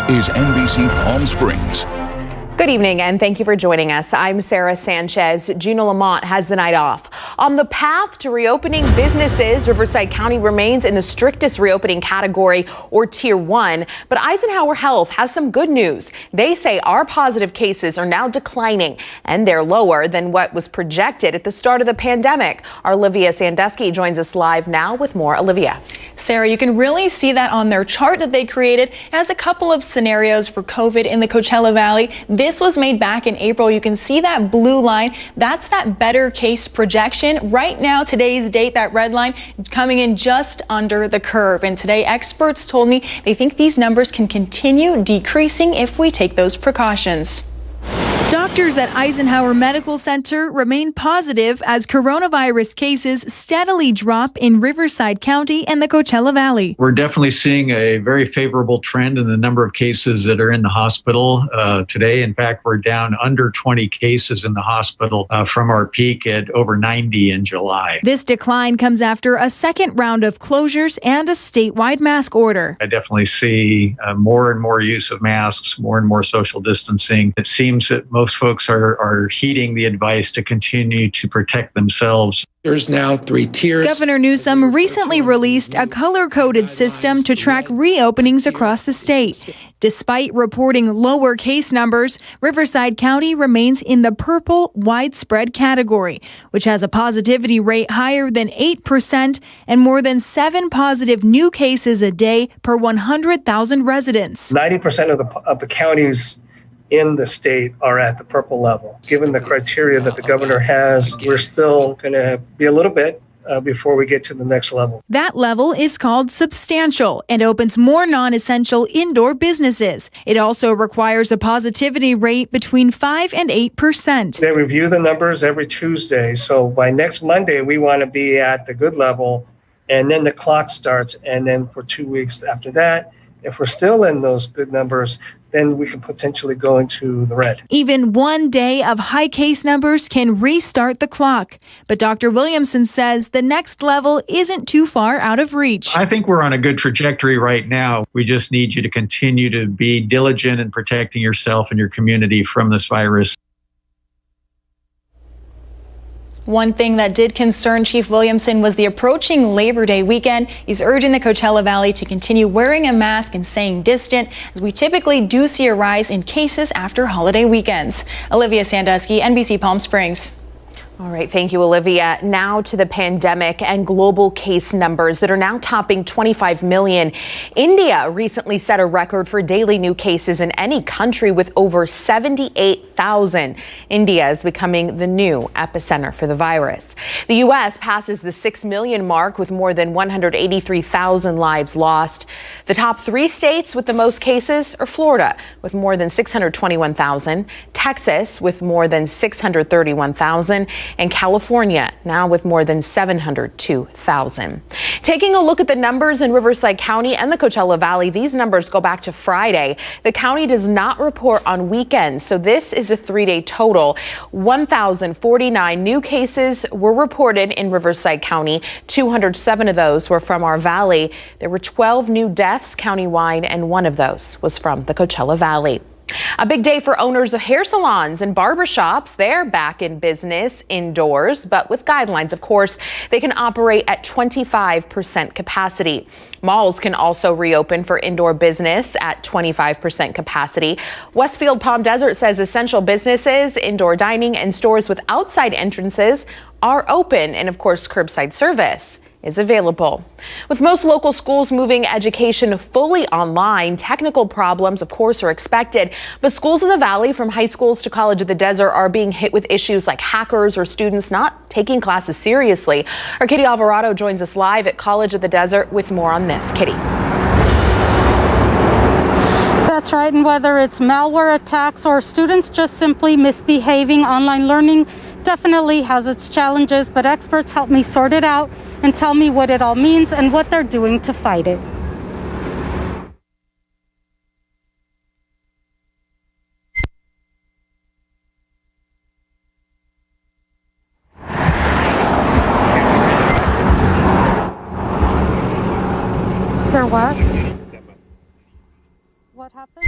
Is NBC Palm Springs. Good evening and thank you for joining us. I'm Sarah Sanchez. Gina Lamont has the night off. On the path to reopening businesses, Riverside County remains in the strictest reopening category, or Tier 1. But Eisenhower Health has some good news. They say our positive cases are now declining and they're lower than what was projected at the start of the pandemic. Our Olivia Sandusky joins us live now with more. Olivia. Sarah, you can really see that on their chart that they created. It has a couple of scenarios for COVID in the Coachella Valley. This was made back in April. You can see that blue line. That's that better case projection. Right now, today's date, that red line coming in just under the curve. And today, experts told me they think these numbers can continue decreasing if we take those precautions. Doctors at Eisenhower Medical Center remain positive as coronavirus cases steadily drop in Riverside County and the Coachella Valley. We're definitely seeing a very favorable trend in the number of cases that are in the hospital today. In fact, we're down under 20 cases in the hospital from our peak at over 90 in July. This decline comes after a second round of closures and a statewide mask order. I definitely see more and more use of masks, more and more social distancing. It seems that most folks are heeding the advice to continue to protect themselves. There's now 3 tiers. Governor Newsom recently released a color-coded system to track reopenings across the state. Despite reporting lower case numbers, Riverside County remains in the purple widespread category, which has a positivity rate higher than 8% and more than 7 positive new cases a day per 100,000 residents. 90% of the counties in the state are at the purple level. Given the criteria that the governor has, we're still going to be a little bit before we get to the next level. That level is called substantial and opens more non-essential indoor businesses. It also requires a positivity rate between 5 and 8%. They review the numbers every Tuesday. So by next Monday, we want to be at the good level, and then the clock starts. And then for 2 weeks after that, If we're still in those good numbers, then we can potentially go into the red. Even one day of high case numbers can restart the clock. But Dr. Williamson says the next level isn't too far out of reach. I think we're on a good trajectory right now. We just need you to continue to be diligent in protecting yourself and your community from this virus. One thing that did concern Chief Williamson was the approaching Labor Day weekend. He's urging the Coachella Valley to continue wearing a mask and staying distant, as we typically do see a rise in cases after holiday weekends. Olivia Sandusky, NBC Palm Springs. All right, thank you, Olivia. Now to the pandemic and global case numbers that are now topping 25 million. India recently set a record for daily new cases in any country with over 78,000. India is becoming the new epicenter for the virus. The U.S. passes the 6 million mark with more than 183,000 lives lost. The top 3 states with the most cases are Florida with more than 621,000, Texas with more than 631,000, and California now with more than 702,000. Taking a look at the numbers in Riverside County and the Coachella Valley, these numbers go back to Friday. The county does not report on weekends, so this is a 3-day total. 1,049 new cases were reported in Riverside County. 207 of those were from our valley. There were 12 new deaths countywide, and one of those was from the Coachella Valley. A big day for owners of hair salons and barbershops. They're back in business indoors, but with guidelines, of course. They can operate at 25% capacity. Malls can also reopen for indoor business at 25% capacity. Westfield Palm Desert says essential businesses, indoor dining, and stores with outside entrances are open, and of course, curbside service is available. With most local schools moving education fully online, technical problems, of course, are expected. But schools in the valley, from high schools to College of the Desert, are being hit with issues like hackers or students not taking classes seriously. Our Kitty Alvarado joins us live at College of the Desert with more on this. Kitty. That's right, and whether it's malware attacks or students just simply misbehaving, online learning definitely has its challenges, but experts help me sort it out and tell me what it all means and what they're doing to fight it. There what? What happened?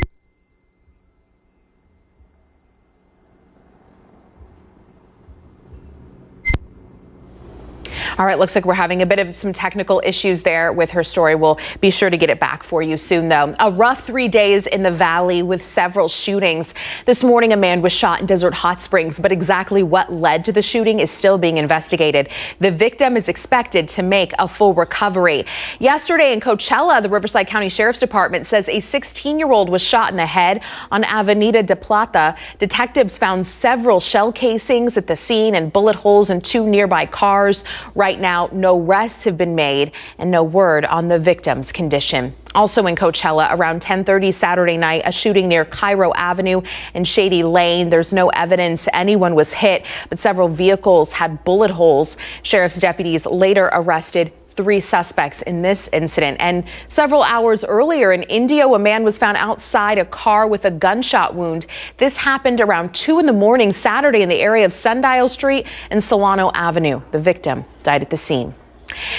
All right, looks like we're having a bit of some technical issues there with her story. We'll be sure to get it back for you soon, though. A rough 3 days in the valley with several shootings. This morning, a man was shot in Desert Hot Springs, but exactly what led to the shooting is still being investigated. The victim is expected to make a full recovery. Yesterday in Coachella, the Riverside County Sheriff's Department says a 16-year-old was shot in the head on Avenida de Plata. Detectives found several shell casings at the scene and bullet holes in 2 nearby cars. Right now, no arrests have been made and no word on the victim's condition. Also in Coachella, around 10:30 Saturday night, a shooting near Cairo Avenue and Shady Lane. There's no evidence anyone was hit, but several vehicles had bullet holes. Sheriff's deputies later arrested 3 suspects in this incident. And several hours earlier in India, a man was found outside a car with a gunshot wound. This happened around 2 in the morning Saturday in the area of Sundial Street and Solano Avenue. The victim died at the scene.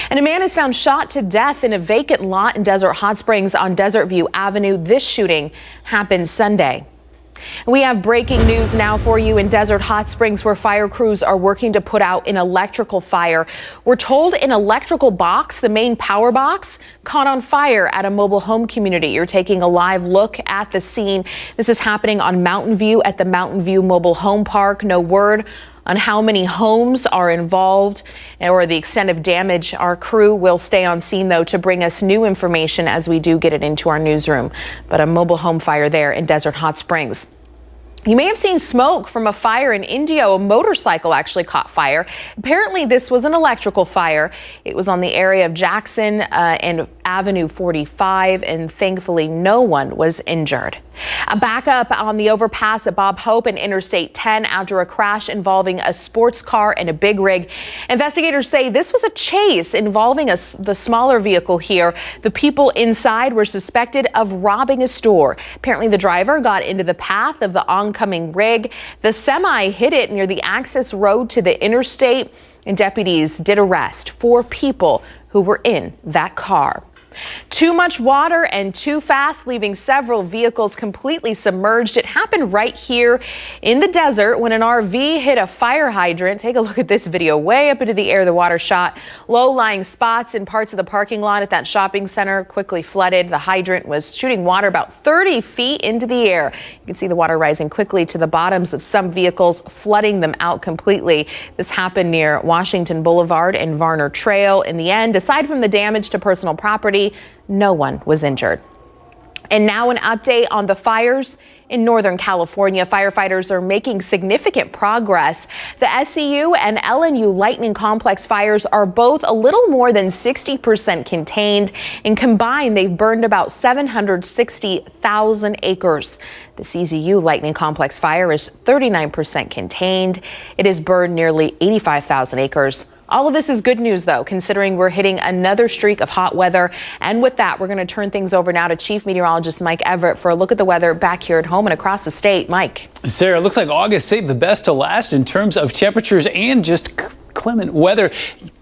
And a man is found shot to death in a vacant lot in Desert Hot Springs on Desert View Avenue. This shooting happened Sunday. We have breaking news now for you in Desert Hot Springs, where fire crews are working to put out an electrical fire. We're told an electrical box, the main power box, caught on fire at a mobile home community. You're taking a live look at the scene. This is happening on Mountain View at the Mountain View Mobile Home Park. No word on how many homes are involved or the extent of damage. Our crew will stay on scene, though, to bring us new information as we do get it into our newsroom. But a mobile home fire there in Desert Hot Springs. You may have seen smoke from a fire in India. A motorcycle actually caught fire. Apparently, this was an electrical fire. It was on the area of Jackson and Avenue 45, and thankfully no one was injured. A backup on the overpass at Bob Hope and Interstate 10 after a crash involving a sports car and a big rig. Investigators say this was a chase involving the smaller vehicle here. The people inside were suspected of robbing a store. Apparently the driver got into the path of the oncoming rig. The semi hit it near the access road to the interstate, and deputies did arrest 4 people who were in that car. Too much water and too fast, leaving several vehicles completely submerged. It happened right here in the desert when an RV hit a fire hydrant. Take a look at this video. Way up into the air, the water shot. Low-lying spots in parts of the parking lot at that shopping center quickly flooded. The hydrant was shooting water about 30 feet into the air. You can see the water rising quickly to the bottoms of some vehicles, flooding them out completely. This happened near Washington Boulevard and Varner Trail. In the end, aside from the damage to personal property, no one was injured. And now an update on the fires in Northern California. Firefighters are making significant progress. The SCU and LNU Lightning Complex fires are both a little more than 60% contained, and combined they've burned about 760,000 acres. The CZU Lightning Complex fire is 39% contained. It has burned nearly 85,000 acres. All of this is good news, though, considering we're hitting another streak of hot weather. And with that, we're going to turn things over now to Chief Meteorologist Mike Everett for a look at the weather back here at home and across the state. Mike. Sarah, it looks like August saved the best to last in terms of temperatures and just clement weather,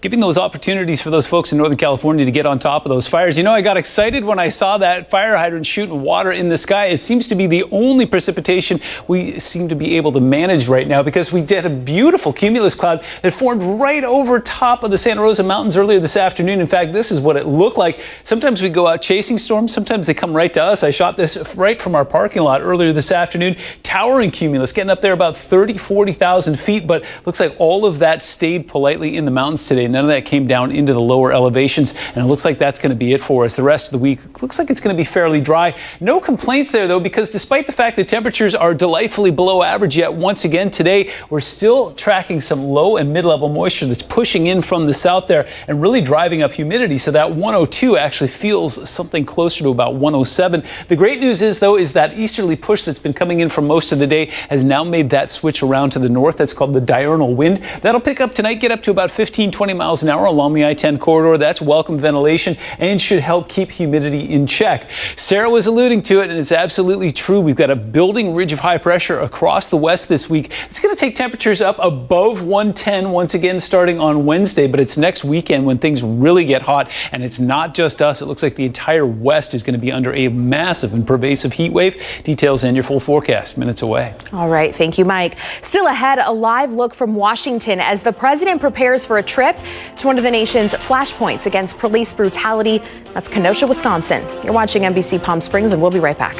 giving those opportunities for those folks in Northern California to get on top of those fires. You know, I got excited when I saw that fire hydrant shooting water in the sky. It seems to be the only precipitation we seem to be able to manage right now, because we did a beautiful cumulus cloud that formed right over top of the Santa Rosa Mountains earlier this afternoon. In fact, this is what it looked like. Sometimes we go out chasing storms. Sometimes they come right to us. I shot this right from our parking lot earlier this afternoon. Towering cumulus, getting up there about 40,000 feet, but looks like all of that stayed politely in the mountains today. None of that came down into the lower elevations, and it looks like that's going to be it for us. The rest of the week looks like it's going to be fairly dry. No complaints there, though, because despite the fact that temperatures are delightfully below average yet, once again today, we're still tracking some low and mid-level moisture that's pushing in from the south there and really driving up humidity. So that 102 actually feels something closer to about 107. The great news is, though, is that easterly push that's been coming in for most of the day has now made that switch around to the north. That's called the diurnal wind. That'll pick up tonight, get up to about 15-20 miles an hour along the I-10 corridor. That's welcome ventilation and should help keep humidity in check. Sarah was alluding to it, and it's absolutely true. We've got a building ridge of high pressure across the west this week. It's going to take temperatures up above 110 once again starting on Wednesday, but it's next weekend when things really get hot, and it's not just us. It looks like the entire west is going to be under a massive and pervasive heat wave. Details and your full forecast minutes away. All right. Thank you, Mike. Still ahead, a live look from Washington as the president prepares for a trip to one of the nation's flashpoints against police brutality. That's Kenosha, Wisconsin. You're watching NBC Palm Springs, and we'll be right back.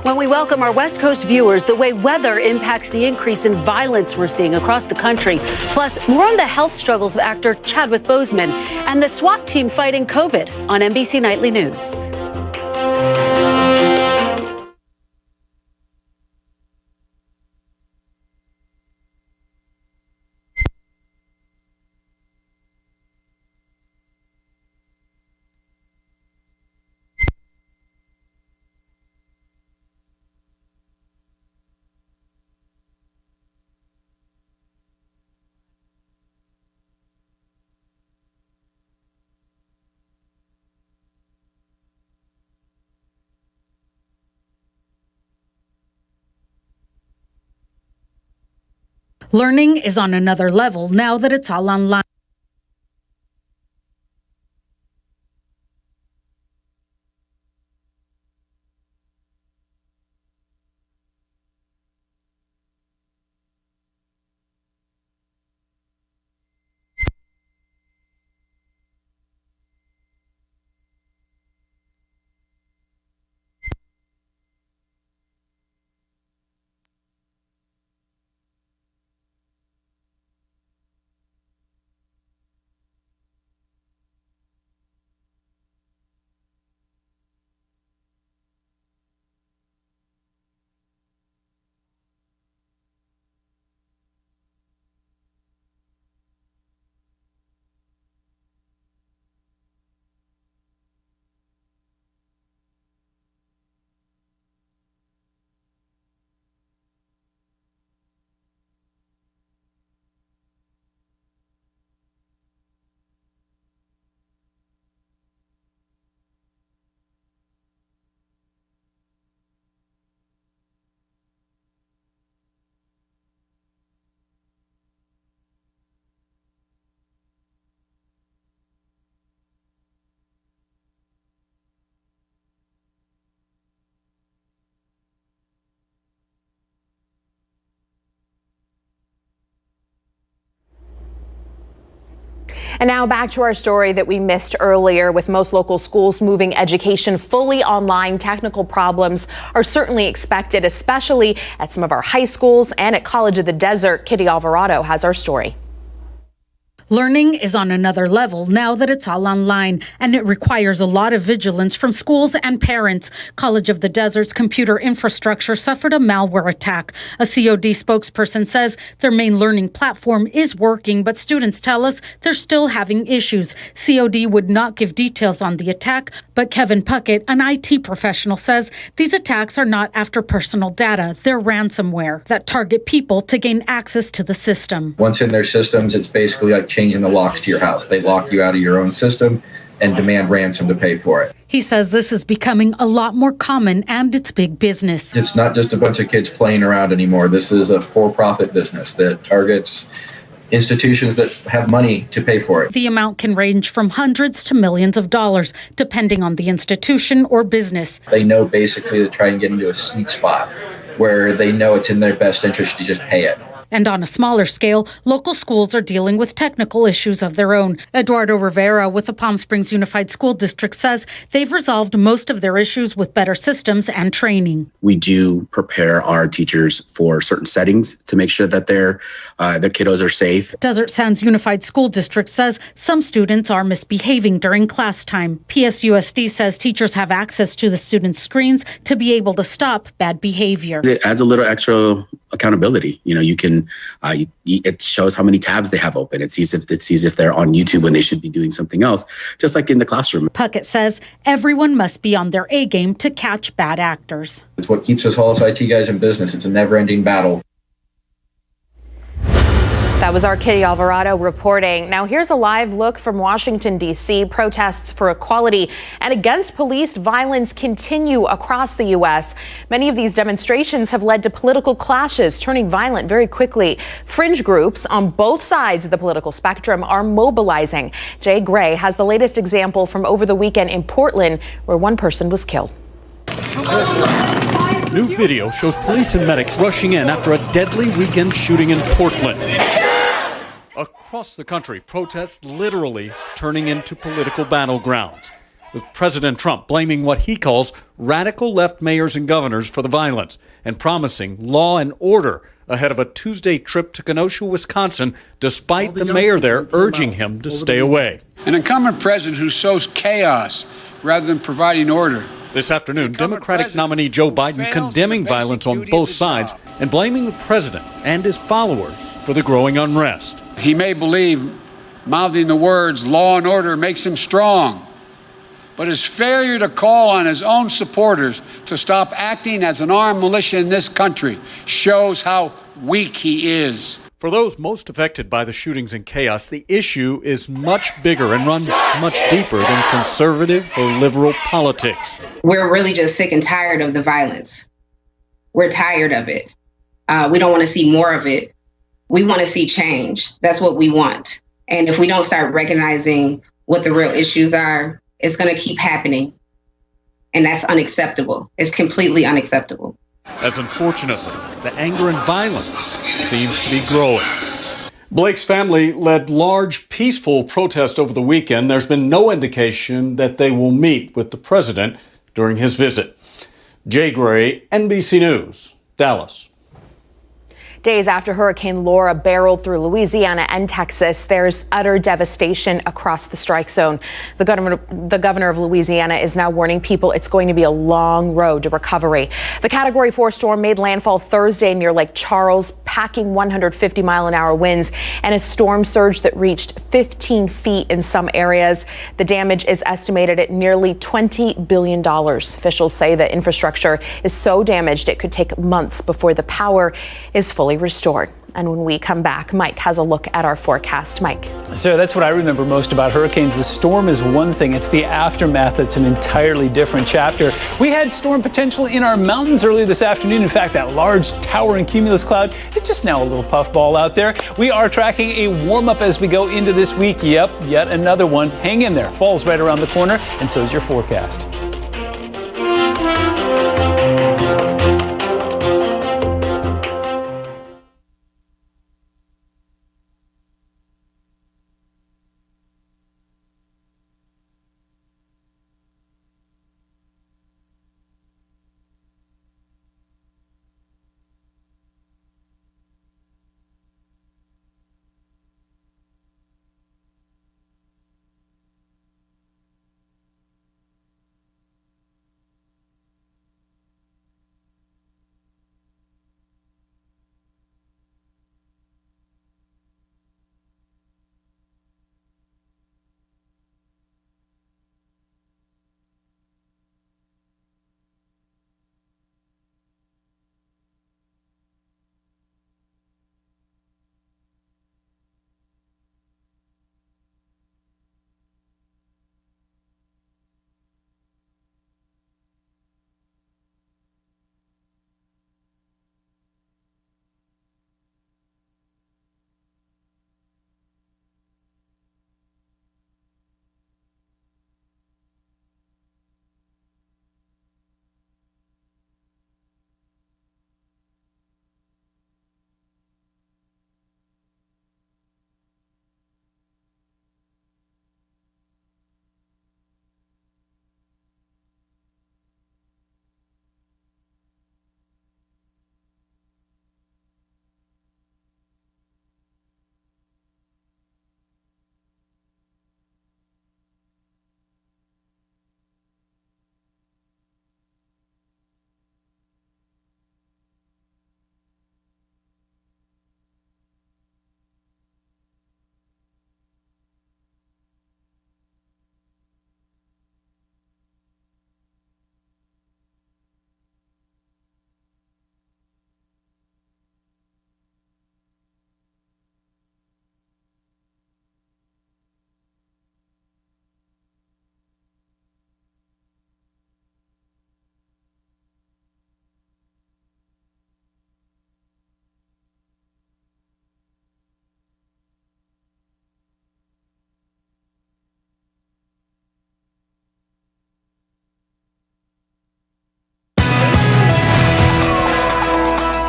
When we welcome our West Coast viewers, the way weather impacts the increase in violence we're seeing across the country. Plus, more on the health struggles of actor Chadwick Boseman and the SWAT team fighting COVID on NBC Nightly News. Learning is on another level now that it's all online. And now back to our story that we missed earlier. With most local schools moving education fully online, technical problems are certainly expected, especially at some of our high schools and at College of the Desert. Kitty Alvarado has our story. Learning is on another level now that it's all online, and it requires a lot of vigilance from schools and parents. College of the Desert's computer infrastructure suffered a malware attack. A COD spokesperson says their main learning platform is working, but students tell us they're still having issues. COD would not give details on the attack, but Kevin Puckett, an IT professional, says these attacks are not after personal data. They're ransomware that target people to gain access to the system. Once in their systems, it's basically like changing the locks to your house. They lock you out of your own system and demand ransom to pay for it. He says this is becoming a lot more common, and it's big business. It's not just a bunch of kids playing around anymore. This is a for-profit business that targets institutions that have money to pay for it. The amount can range from hundreds to millions of dollars, depending on the institution or business. They know basically to try and get into a sweet spot where they know it's in their best interest to just pay it. And on a smaller scale, local schools are dealing with technical issues of their own. Eduardo Rivera with the Palm Springs Unified School District says they've resolved most of their issues with better systems and training. We do prepare our teachers for certain settings to make sure that their kiddos are safe. Desert Sounds Unified School District says some students are misbehaving during class time. PSUSD says teachers have access to the students' screens to be able to stop bad behavior. It adds a little extra accountability. You can, it shows how many tabs they have open. It sees if they're on YouTube when they should be doing something else, just like in the classroom. Puckett says everyone must be on their A game to catch bad actors. It's what keeps us all as IT guys in business. It's a never-ending battle. That was our Kitty Alvarado reporting. Now here's a live look from Washington, D.C. Protests for equality and against police violence continue across the U.S. Many of these demonstrations have led to political clashes, turning violent very quickly. Fringe groups on both sides of the political spectrum are mobilizing. Jay Gray has the latest example from over the weekend in Portland, where one person was killed. New video shows police and medics rushing in after a deadly weekend shooting in Portland. Across the country, protests literally turning into political battlegrounds, with President Trump blaming what he calls radical left mayors and governors for the violence and promising law and order ahead of a Tuesday trip to Kenosha, Wisconsin, despite the mayor there urging him to stay away. An incumbent president who sows chaos rather than providing order. This afternoon, Democratic nominee Joe Biden condemning violence on both sides and blaming the president and his followers for the growing unrest. He may believe mouthing the words law and order makes him strong, but his failure to call on his own supporters to stop acting as an armed militia in this country shows how weak he is. For those most affected by the shootings and chaos, the issue is much bigger and runs much deeper than conservative or liberal politics. We're really just sick and tired of the violence. We're tired of it. We don't want to see more of it. We want to see change. That's what we want. And if we don't start recognizing what the real issues are, it's going to keep happening. And that's unacceptable. It's completely unacceptable. As unfortunately, the anger and violence seems to be growing. Blake's family led large, peaceful protest over the weekend. There's been no indication that they will meet with the president during his visit. Jay Gray, NBC News, Dallas. Days after Hurricane Laura barreled through Louisiana and Texas, there's utter devastation across the strike zone. The governor of Louisiana is now warning people it's going to be a long road to recovery. The Category 4 storm made landfall Thursday near Lake Charles, packing 150-mile-an-hour winds and a storm surge that reached 15 feet in some areas. The damage is estimated at nearly $20 billion. Officials say the infrastructure is so damaged it could take months before the power is fully restored. And when we come back, Mike has a look at our forecast. Mike. So that's what I remember most about hurricanes. The storm is one thing. It's the aftermath that's an entirely different chapter. We had storm potential in our mountains earlier this afternoon. In fact, that large towering cumulus cloud is just now a little puffball out there. We are tracking a warm-up as we go into this week. Yep, yet another one. Hang in there. Fall's right around the corner, and so is your forecast.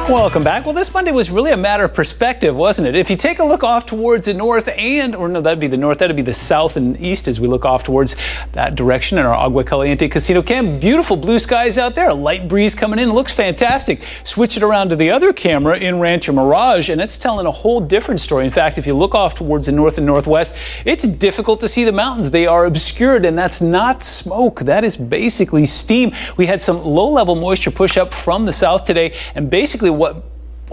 Welcome back. Well, this Monday was really a matter of perspective, wasn't it? If you take a look off towards the north that'd be the north, that'd be the south and east as we look off towards that direction in our Agua Caliente Casino Cam. Beautiful blue skies out there, a light breeze coming in, looks fantastic. Switch it around to the other camera in Rancho Mirage, and it's telling a whole different story. In fact, if you look off towards the north and northwest, it's difficult to see the mountains. They are obscured, and that's not smoke. That is basically steam. We had some low-level moisture push up from the south today, and basically what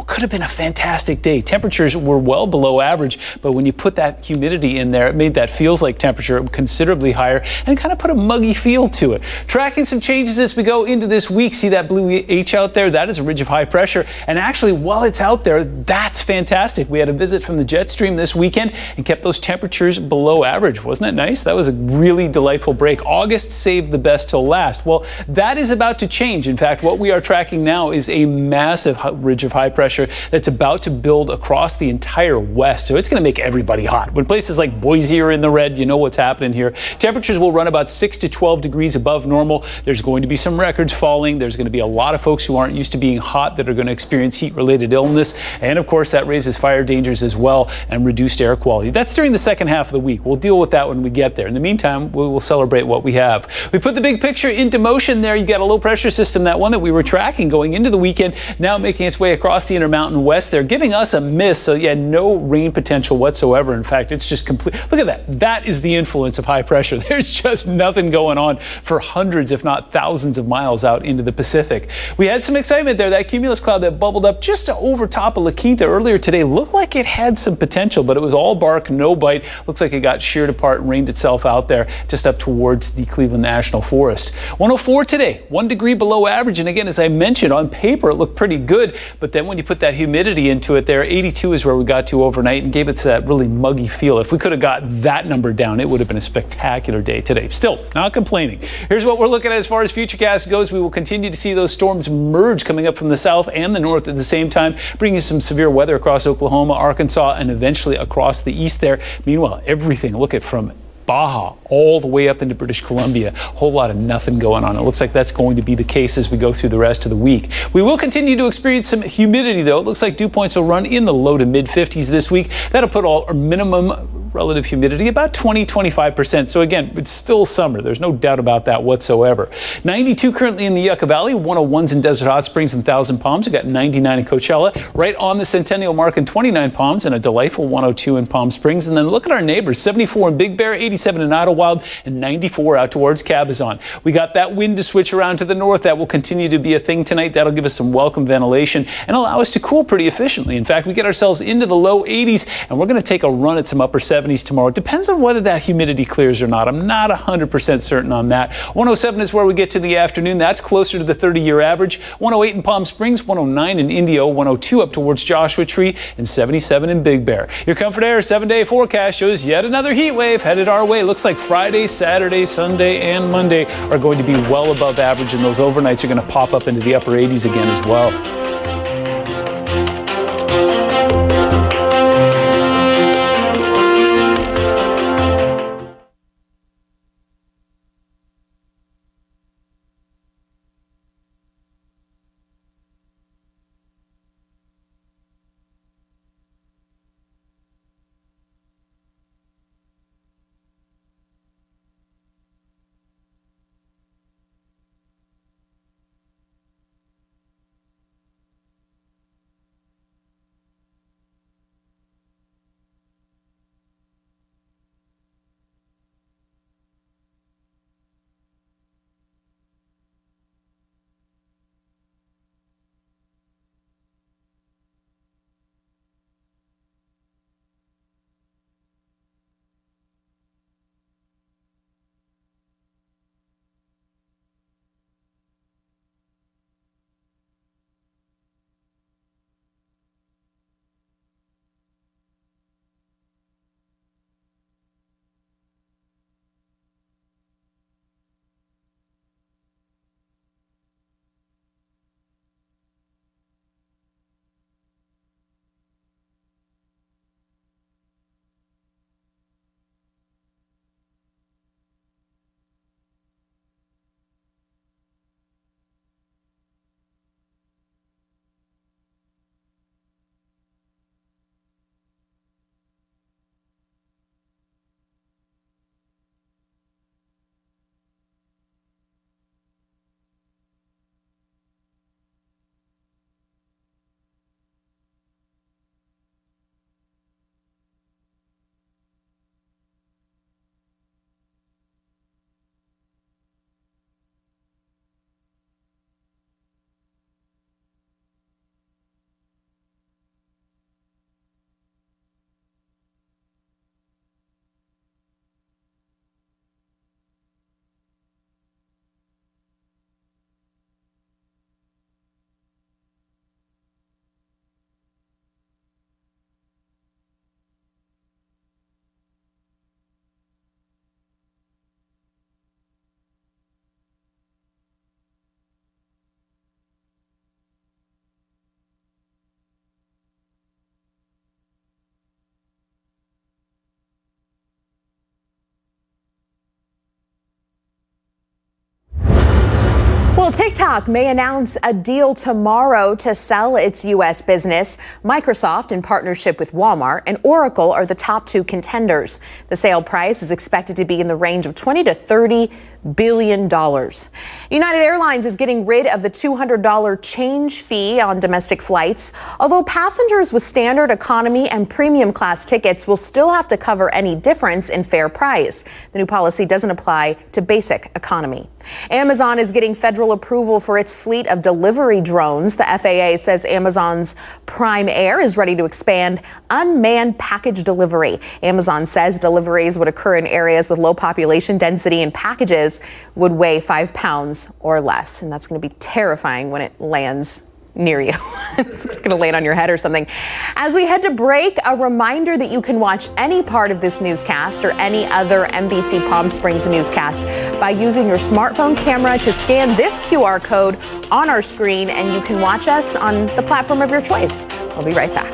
could have been a fantastic day. Temperatures were well below average, but when you put that humidity in there, it made that feels like temperature considerably higher and kind of put a muggy feel to it. Tracking some changes as we go into this week. See that blue H out there? That is a ridge of high pressure. And actually, while it's out there, that's fantastic. We had a visit from the jet stream this weekend and kept those temperatures below average. Wasn't it nice? That was a really delightful break. August saved the best till last. Well, that is about to change. In fact, what we are tracking now is a massive ridge of high pressure that's about to build across the entire west. So it's going to make everybody hot. When places like Boise are in the red, you know what's happening here. Temperatures will run about 6 to 12 degrees above normal. There's going to be some records falling. There's going to be a lot of folks who aren't used to being hot that are going to experience heat-related illness. And of course, that raises fire dangers as well and reduced air quality. That's during the second half of the week. We'll deal with that when we get there. In the meantime, we will celebrate what we have. We put the big picture into motion there. You got a low pressure system, that one that we were tracking going into the weekend, now making its way across the Intermountain West. They're giving us a miss, so yeah, no rain potential whatsoever. In fact, it's just complete. Look at that. That is the influence of high pressure. There's just nothing going on for hundreds, if not thousands of miles out into the Pacific. We had some excitement there. That cumulus cloud that bubbled up just over top of La Quinta earlier today looked like it had some potential, but it was all bark, no bite. Looks like it got sheared apart and rained itself out there just up towards the Cleveland National Forest. 104 today, 1 degree below average. And again, as I mentioned, on paper, it looked pretty good, but then when you put that humidity into it there, 82 is where we got to overnight and gave it that really muggy feel. If we could have got that number down, it would have been a spectacular day today. Still, not complaining. Here's what we're looking at as far as Futurecast goes. We will continue to see those storms merge coming up from the south and the north at the same time, bringing some severe weather across Oklahoma, Arkansas, and eventually across the east there. Meanwhile, everything, look at from Baja all the way up into British Columbia. A whole lot of nothing going on. It looks like that's going to be the case as we go through the rest of the week. We will continue to experience some humidity, though. It looks like dew points will run in the low to mid 50s this week. That'll put our minimum relative humidity about 20-25%. So again, it's still summer. There's no doubt about that whatsoever. 92 currently in the Yucca Valley, 101s in Desert Hot Springs and Thousand Palms. We got 99 in Coachella, right on the Centennial mark in 29 Palms, and a delightful 102 in Palm Springs. And then look at our neighbors, 74 in Big Bear, 87 in Idlewild, and 94 out towards Cabazon. We got that wind to switch around to the north. That will continue to be a thing tonight. That'll give us some welcome ventilation and allow us to cool pretty efficiently. In fact, we get ourselves into the low 80s, and we're going to take a run at some upper 70s tomorrow. It depends on whether that humidity clears or not. I'm not 100% certain on that. 107 is where we get to the afternoon. That's closer to the 30-year average. 108 in Palm Springs, 109 in Indio, 102 up towards Joshua Tree, and 77 in Big Bear. Your Comfort Air 7-day forecast shows yet another heat wave headed our way. Looks like Friday, Saturday, Sunday, and Monday are going to be well above average, and those overnights are going to pop up into the upper 80s again as well. Well, TikTok may announce a deal tomorrow to sell its U.S. business. Microsoft, in partnership with Walmart, and Oracle are the top two contenders. The sale price is expected to be in the range of $20 to $30 billion. United Airlines is getting rid of the $200 change fee on domestic flights. Although passengers with standard, economy, and premium class tickets will still have to cover any difference in fare price. The new policy doesn't apply to basic economy. Amazon is getting federal approval for its fleet of delivery drones. The FAA says Amazon's Prime Air is ready to expand unmanned package delivery. Amazon says deliveries would occur in areas with low population density and packages would weigh 5 pounds or less. And that's going to be terrifying when it lands near you. It's going to land on your head or something. As we head to break, a reminder that you can watch any part of this newscast or any other NBC Palm Springs newscast by using your smartphone camera to scan this QR code on our screen, and you can watch us on the platform of your choice. We'll be right back.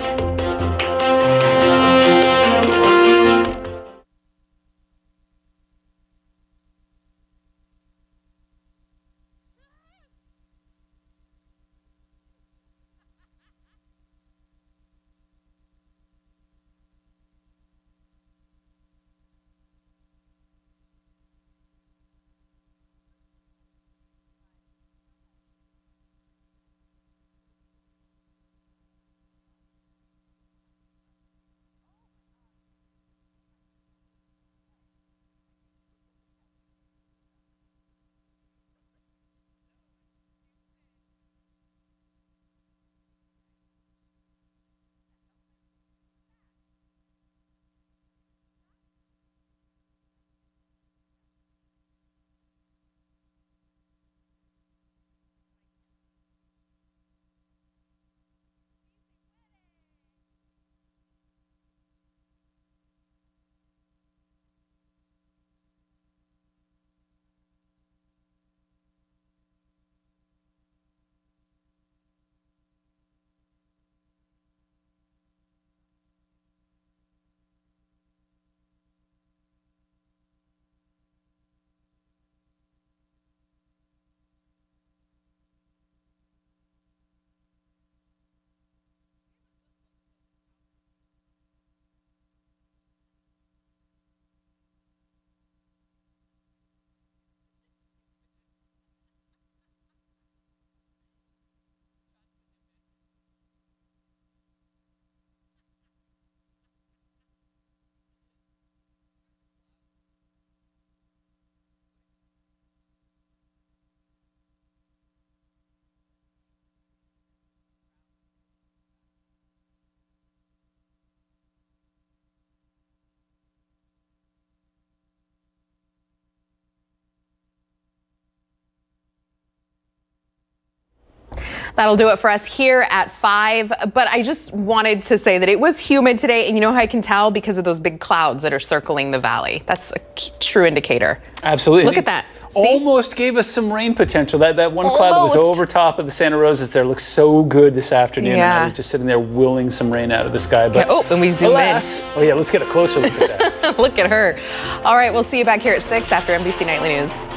That'll do it for us here at 5. But I just wanted to say that it was humid today. And you know how I can tell? Because of those big clouds that are circling the valley. That's a true indicator. Absolutely. Look at that. See? Almost gave us some rain potential. That one cloud that was over top of the Santa Rosas there looks so good this afternoon. Yeah. And I was just sitting there willing some rain out of the sky. But yeah, and we zoom in. Oh yeah, let's get a closer look at that. Look at her. All right, we'll see you back here at 6 after NBC Nightly News.